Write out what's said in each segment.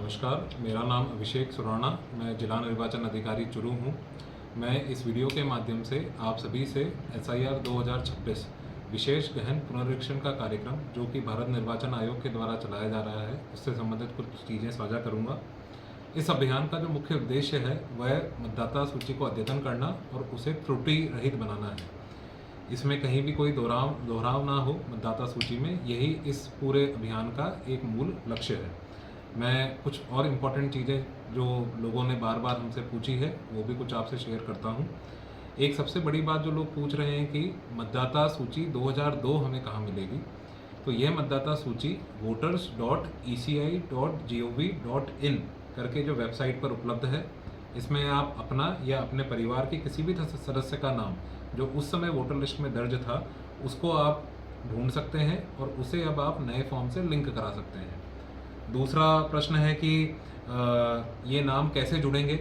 नमस्कार, मेरा नाम अभिषेक सुराणा, मैं जिला निर्वाचन अधिकारी चुरू हूँ। मैं इस वीडियो के माध्यम से आप सभी से SIR 2026 विशेष गहन पुनरीक्षण का कार्यक्रम जो कि भारत निर्वाचन आयोग के द्वारा चलाया जा रहा है, उससे संबंधित कुछ चीज़ें साझा करूँगा। इस अभियान का जो मुख्य उद्देश्य है वह मतदाता सूची को अद्यतन करना और उसे त्रुटि रहित बनाना है। इसमें कहीं भी कोई दोहराव ना हो मतदाता सूची में, यही इस पूरे अभियान का एक मूल लक्ष्य है। मैं कुछ और इम्पॉर्टेंट चीज़ें जो लोगों ने बार बार हमसे पूछी है वो भी कुछ आपसे शेयर करता हूँ। एक सबसे बड़ी बात जो लोग पूछ रहे हैं कि मतदाता सूची 2002 हमें कहाँ मिलेगी, तो यह मतदाता सूची voters.eci.gov.in करके जो वेबसाइट पर उपलब्ध है, इसमें आप अपना या अपने परिवार के किसी भी सदस्य का नाम जो उस समय वोटर लिस्ट में दर्ज था उसको आप ढूंढ सकते हैं और उसे अब आप नए फॉर्म से लिंक करा सकते हैं। दूसरा प्रश्न है कि ये नाम कैसे जुड़ेंगे।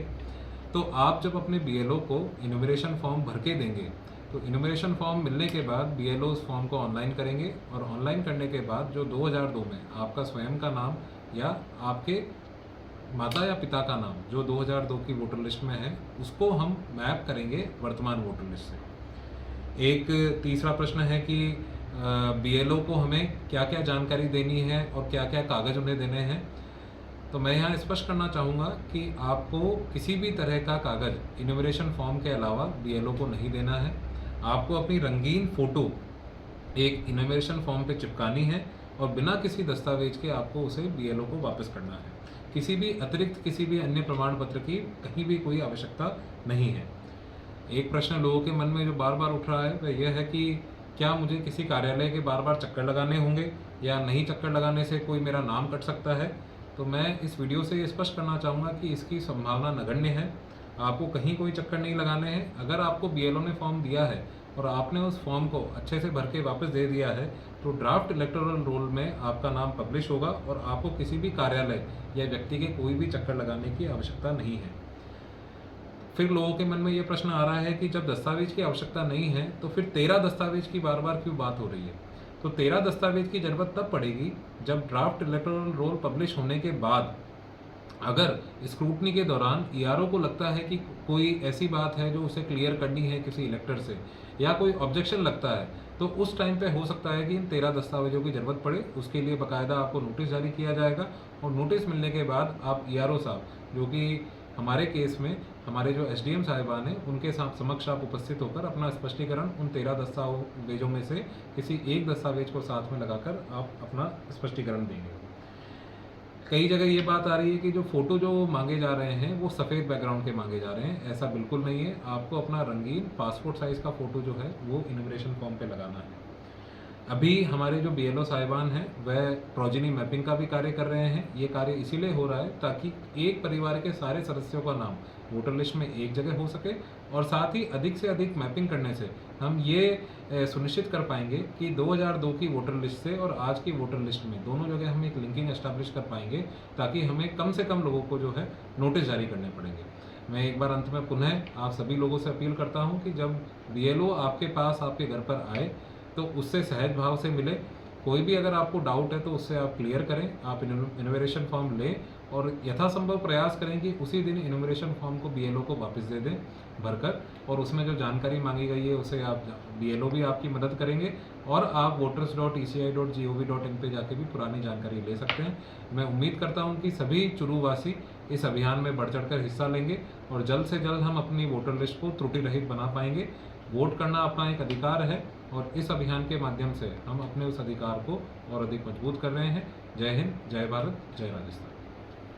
तो आप जब अपने BLO को इन्यूमरेशन फॉर्म भर के देंगे तो इन्यूमरेशन फॉर्म मिलने के बाद BLO उस फॉर्म को ऑनलाइन करेंगे और ऑनलाइन करने के बाद जो 2002 में आपका स्वयं का नाम या आपके माता या पिता का नाम जो 2002 की वोटर लिस्ट में है उसको हम मैप करेंगे वर्तमान वोटर लिस्ट से। एक तीसरा प्रश्न है कि BLO को हमें क्या क्या जानकारी देनी है और क्या क्या कागज़ उन्हें देने हैं। तो मैं यहाँ स्पष्ट करना चाहूँगा कि आपको किसी भी तरह का कागज़ इन्यूमरेशन फॉर्म के अलावा BLO को नहीं देना है। आपको अपनी रंगीन फ़ोटो एक इन्यूमरेशन फॉर्म पे चिपकानी है और बिना किसी दस्तावेज के आपको उसे BLO को वापस करना है। किसी भी अतिरिक्त किसी भी अन्य प्रमाण पत्र की कहीं भी कोई आवश्यकता नहीं है। एक प्रश्न लोगों के मन में जो बार बार उठ रहा है वह यह है कि क्या मुझे किसी कार्यालय के बार बार चक्कर लगाने होंगे या नहीं चक्कर लगाने से कोई मेरा नाम कट सकता है। तो मैं इस वीडियो से ये स्पष्ट करना चाहूँगा कि इसकी संभावना नगण्य है। आपको कहीं कोई चक्कर नहीं लगाने हैं। अगर आपको BLO ने फॉर्म दिया है और आपने उस फॉर्म को अच्छे से भर के वापस दे दिया है तो ड्राफ्ट इलेक्टोरल रोल में आपका नाम पब्लिश होगा और आपको किसी भी कार्यालय या व्यक्ति के कोई भी चक्कर लगाने की आवश्यकता नहीं है। फिर लोगों के मन में ये प्रश्न आ रहा है कि जब दस्तावेज की आवश्यकता नहीं है तो फिर 13 दस्तावेज की बार बार क्यों बात हो रही है। तो 13 दस्तावेज की ज़रूरत तब पड़ेगी जब ड्राफ्ट इलेक्टोरल रोल पब्लिश होने के बाद अगर स्क्रूटनी के दौरान ERO को लगता है कि कोई ऐसी बात है जो उसे क्लियर करनी है किसी इलेक्टर से या कोई ऑब्जेक्शन लगता है, तो उस टाइम पे हो सकता है कि इन 13 दस्तावेजों की ज़रूरत पड़े। उसके लिए बाकायदा आपको नोटिस जारी किया जाएगा और नोटिस मिलने के बाद आप ERO साहब, जो कि हमारे केस में हमारे जो SDM साहिबान हैं, उनके समक्ष आप उपस्थित होकर अपना स्पष्टीकरण उन 13 दस्तावेजों में से किसी एक दस्तावेज को साथ में लगाकर आप अपना स्पष्टीकरण देंगे। कई जगह ये बात आ रही है कि जो फ़ोटो जो मांगे जा रहे हैं वो सफ़ेद बैकग्राउंड के मांगे जा रहे हैं। ऐसा बिल्कुल नहीं है। आपको अपना रंगीन पासपोर्ट साइज़ का फ़ोटो जो है वो इन्यूमरेशन फॉर्म पे लगाना है। अभी हमारे जो BLO साहिबान हैं वह प्रोजेनी मैपिंग का भी कार्य कर रहे हैं। ये कार्य इसीलिए हो रहा है ताकि एक परिवार के सारे सदस्यों का नाम वोटर लिस्ट में एक जगह हो सके और साथ ही अधिक से अधिक मैपिंग करने से हम ये सुनिश्चित कर पाएंगे कि 2002 की वोटर लिस्ट से और आज की वोटर लिस्ट में दोनों जगह हम एक लिंकिंग एस्टैब्लिश कर पाएंगे ताकि हमें कम से कम लोगों को जो है नोटिस जारी करने पड़ेंगे। मैं एक बार अंत में पुनः आप सभी लोगों से अपील करता हूँ कि जब BLO आपके पास आपके घर पर आए तो उससे सहज भाव से मिले। कोई भी अगर आपको डाउट है तो उससे आप क्लियर करें। आप इन्यूमरेशन फॉर्म लें और यथासंभव प्रयास करें कि उसी दिन इन्यूमरेशन फॉर्म को BLO को वापस दे दें भरकर, और उसमें जो जानकारी मांगी गई है उसे आप BLO भी आपकी मदद करेंगे और आप voters.eci.gov.in पे जाके भी पुरानी जानकारी ले सकते हैं। मैं उम्मीद करता हूं कि सभी चुरूवासी इस अभियान में बढ़ चढ़कर हिस्सा लेंगे और जल्द से जल्द हम अपनी वोटर लिस्ट को त्रुटि रहित बना पाएंगे। वोट करना अपना एक अधिकार है और इस अभियान के माध्यम से हम अपने उस अधिकार को और अधिक मजबूत कर रहे हैं। जय हिंद, जय भारत, जय राजस्थान।